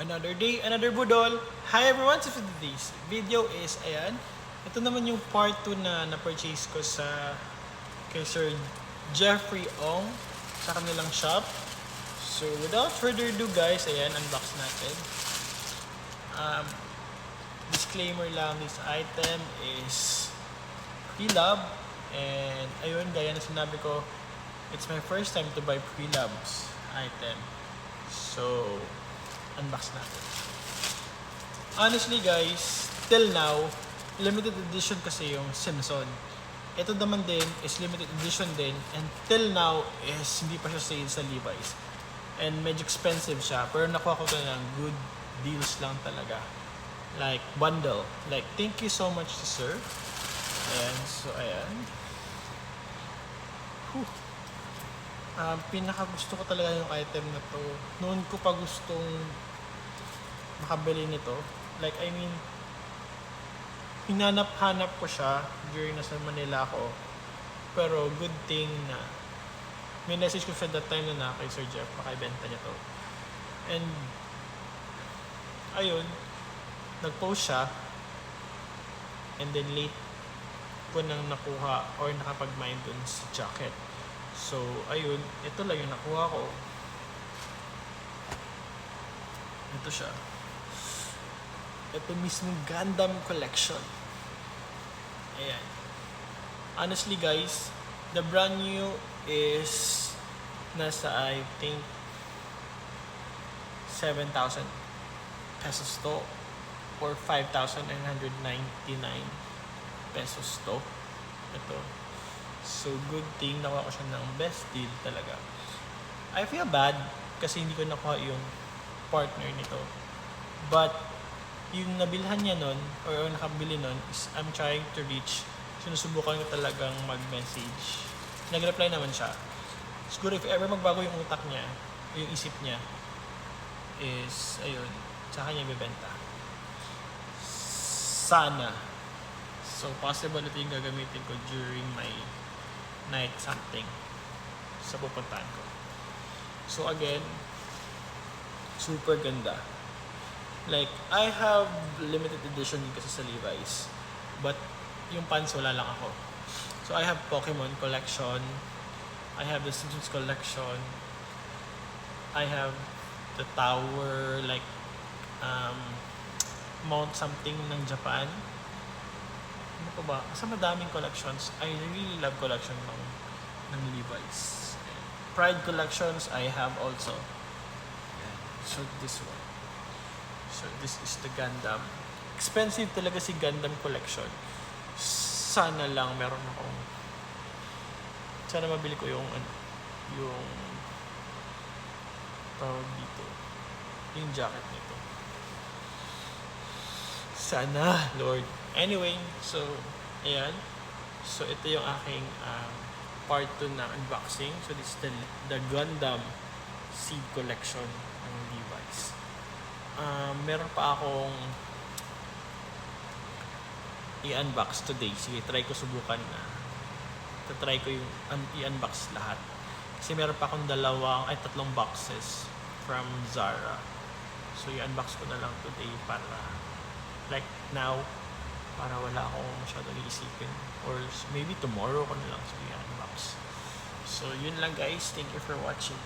Another day, another budol. Hi everyone! So for today's video is, ayan, ito naman yung part 2 na na-purchase ko kay Sir Jeffrey Ong sa kanilang shop. So without further ado guys, ayan, unbox natin. Disclaimer lang, this item is pre-love. And ayun, gaya na sinabi ko, it's my first time to buy pre-loves item. So, unbox natin. Honestly guys, till now, limited edition kasi yung Simpson. Ito naman din is limited edition din, and till now is hindi pa siya sale sa Levi's. And medyo expensive siya, pero nakuha ko ito ng good deals lang talaga. Like bundle. Like, thank you so much to sir. Ayan, so ayan. Whew. Pinaka gusto ko talaga yung item na to. Noon ko pa gustong makabili nito. Like, I mean, hinanap-hanap ko siya during nasa Manila ako. Pero good thing na may message ko siya that time na kay Sir Jeff, makaibenta niya to. And ayun, nag-post siya, and then late ko nang nakuha or nakapag-mine dun sa jacket. So, ayun, ito lang yung nakuha ko. Ito siya. Ito mismong Gundam collection. Ayan. Honestly guys, the brand new is nasa, I think, 7,000 pesos to or 5,999 pesos to. Ito. So, good thing nakuha ko siya ng best deal talaga. I feel bad kasi hindi ko nakuha yung partner nito. But, yung nabilhan niya nun, or nakabili nun, is I'm trying to reach. Sinusubukan ko talagang mag-message. Nag-reply naman siya. Siguro if ever magbago yung utak niya, yung isip niya, is, ayun, sa kanya ibibenta. Sana. So, possible ito yung gagamitin ko during my night something sa pupuntahan ko. So again, super ganda. Like, I have limited edition kasi sa Levi's, but yung pants wala lang ako. So I have Pokemon collection, I have the Simpsons collection, I have the tower, like Mount something ng Japan. Ano pa ba? Kasi madaming collections. I really love collection ng Levi's. Pride collections I have also. So this one. So this is the Gundam. Expensive talaga si Gundam collection. Sana lang meron akong, sana mabili ko yung tawag dito, yung jacket nito. Sana, Lord. Anyway, so, ayan. So, ito yung aking part 2 na unboxing. So, this is the Gundam Seed Collection ng Levi's. Meron pa akong i-unbox today. Sige, try ko subukan na. Try ko yung i-unbox lahat. Kasi meron pa akong tatlong boxes from Zara. So, i-unbox ko na lang today para, like now, para wala akong masyadong iisipin. Or maybe tomorrow ko na lang i-unbox. So, yun lang guys. Thank you for watching.